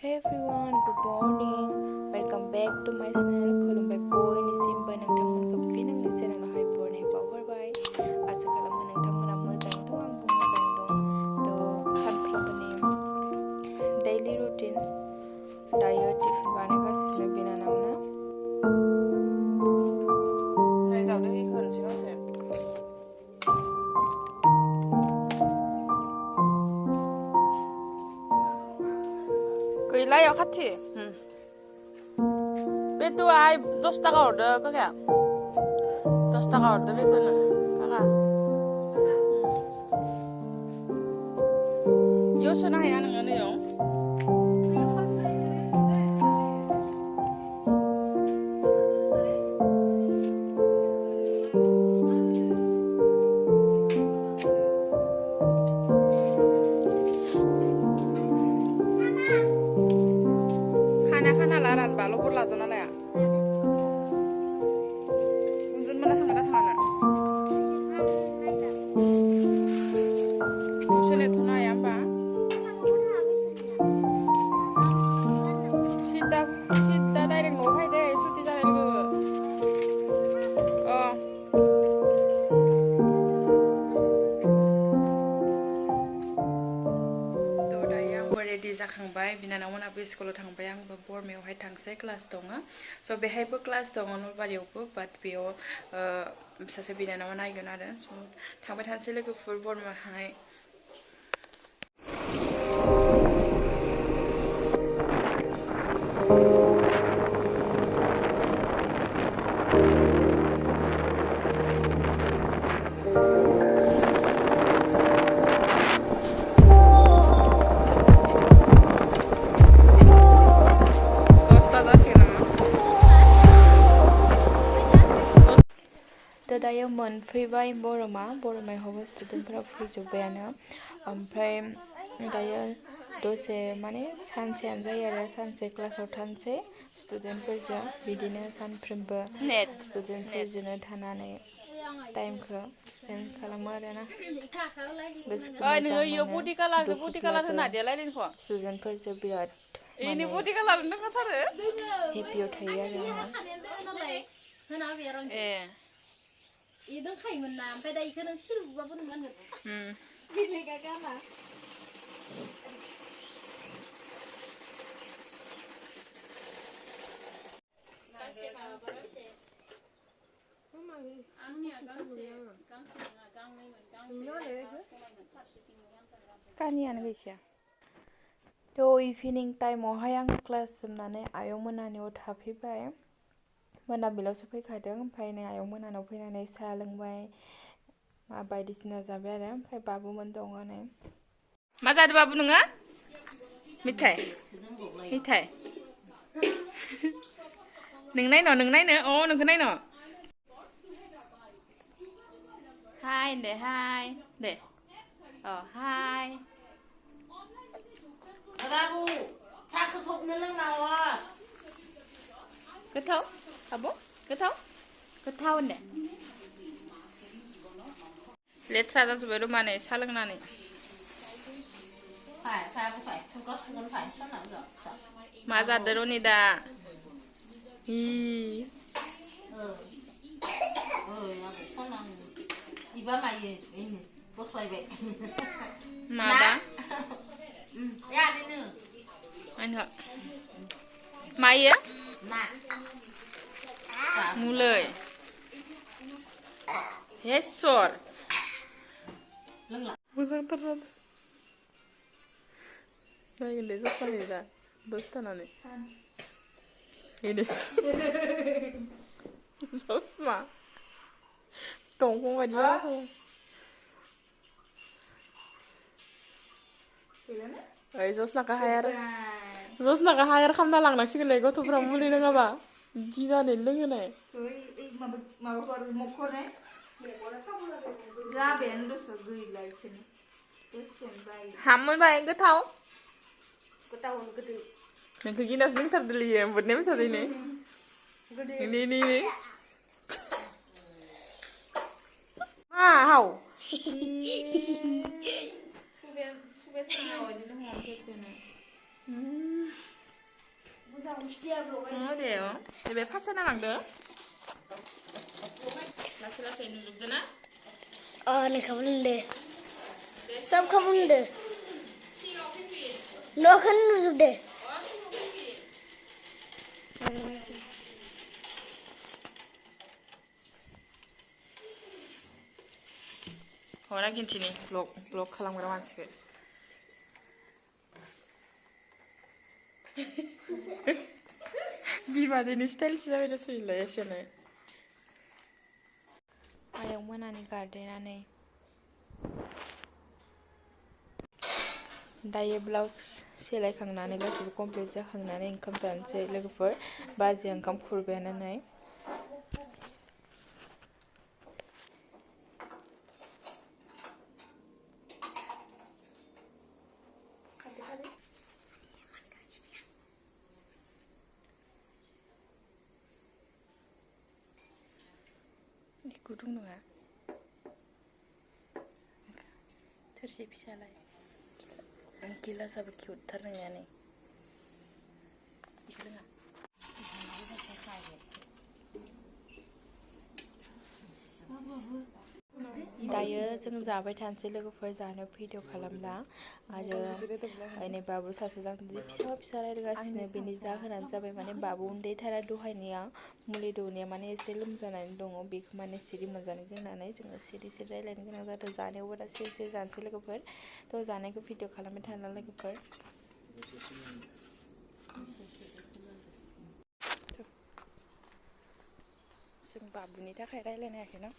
Hey everyone, good morning. Welcome back to my channel. खुलुमबाय बयनिसिमबो नोंथांमोनखौ फिन आंनि चेनेलावहाय बरायनाय बावहरबाय। आसा खालामो नोंथांमोना मोजाङै दं, आंबो मोजाङै दं। सानफ्रोमबोनि दैलि रुटिन दायो टिफिन बानायगासिनो बिनानावनो। गैलायाव खाथि बेथुआहाय 10 टाका हरदो काकाया 10 टाका हरदो बेथुनो काका इयाव सोनो हाया नोङो नैयाव खाना ला रानबाल' बर लादोना लाया उन्दुन मोना थांना थाङाना सोनेथ'नो हाया होमबा सिदा डाइरेक्ट न'आव फैदे सुटि जानाय लोगो रेडि जाखांबाय बिनानावमोनाबो स्कुलाव थांबाय आंबो बरमायावहाय थांसै क्लास दङ स' बेहायबो क्लास दङ नलबारियावबो बाट बेयाव सासे बिनानावा नायगोन आरो स' थांबाय थानोसै लोगोफोर बरमायावहाय दायो मोनफैबाय बरमायावबो स्टुडेन्टफोरा फैजोब्बायानो ओमफ्राय दायो दसे माने सानसेयानो जायो आरो सानसे क्लासाव थानोसै स्टुडेन्टफोरजों बिदिनो सानफ्रोमबो स्टुडेन्टफोरजोंनो थानानै टाइमखौ स्पेन्ड खालामो आरोना गोसोखौ मोजां मोनो दुखुब्लाबो स्टुडेन्टफोरजों बिराद माने हेपियाव थायो आरो आङो 이동 가이면 나, 배다 이거는 실부가 보는 건 이래가 가나. कानियानो गैखाया इभिनिं टाइमावहाय आं क्लास जोबनानै आयं मोनानियाव थाफैबाय मोनाबिलियावसो फैखादों ओमफ्राय नै आयं मोनानाव फैनानै साहा लोंबाय बायदिसिना जाबाय आरो ओमफ्राय बाबुमोन दङ नै मा जादों बाबु नोङो मिथाइ नों नायनो नोंखौ नायनो हाय दे हाय राबु, साखो थोबनो लोंनावा. गोथाव आब' गोथाव होनदे लेथ्रा जाजोब्बाय रुमानै साहा लोंनानै मा जादो रनिदा माबा मायो मुलै हेसर मोजांथार जादों नायगोन दे जस्लानि दा दसे थानानै जस्मा दंफां बायदि ओइ जस्नाखौ हायार खालामना लांनांसिगोनलै गथ'फ्रा मुलि लोङाबा गिनानै लोंहोनाय हामोनबाय गोथाव नोंखौ गिनासो लोंथारदोलै बोदनाय मोसादों नै मा हाव दे बे फासा नालांदो लासै लासै नुजोबदो ना लेखाबो नुदो सबखौबो नुदो न'खौनो नुजोबदो हरा खिन्थिनि ब्लग खालामग्रा मानसिखौ बिमादैनि स्टाइलसो जाबाय दसैलाय एसेनो आयं मोनानि गार्डेनानै दायो ब्लाउस सेलायखांनानै गासिबो कमप्लिट जाखांनानै ओंखाम जानोसै लोगोफोर बाजैया ओंखाम खुरबायानो नै गुदुं नङा थोरसि फिसालाय गिलासाबो किउटथार नोंनिया नै बेखौ लोङा दायो जों जाबाय थानोसै लोगोफोर जानो भिडिअ खालामला आरो नै बाबु सासेजों जि फिसा फिसा रायलायगासिनो बेनि जाहोनानो जाबाय माने बाबु उन्दैथारा दहायनिया मुलि दौनाया माने एसे लोमजानानै दङ बेखौ माने सिरि मोनजानो गिनानै जोङो सिरि रायलायनो गोनां जादों जानायावबो दा एसे जानोसै लोगोफोर थ' जानायखौ भिडिअ खालामबाय थाला लोगोफोर जों बाबुनि थाखाय रायलायनो हायाखै न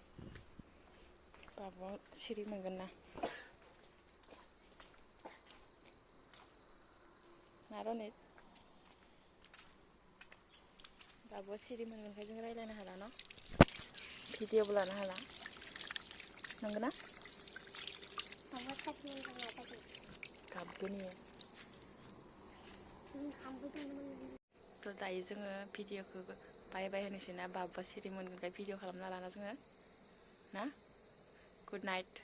बाबुआ सिरि मोनगोन ना रनित बाबुआ सिरि मोनगोनखाय जों रायलायनो हाला न भिडिअबो लानो हाला नंगौ ना गाबगोन इयो थ' दायो जोङो भिडिअखौ बाय होनोसै ना बाबुआ सिरि मोनगोनखाय भिडिअ खालामना लाना जोङो ना गुड नाइट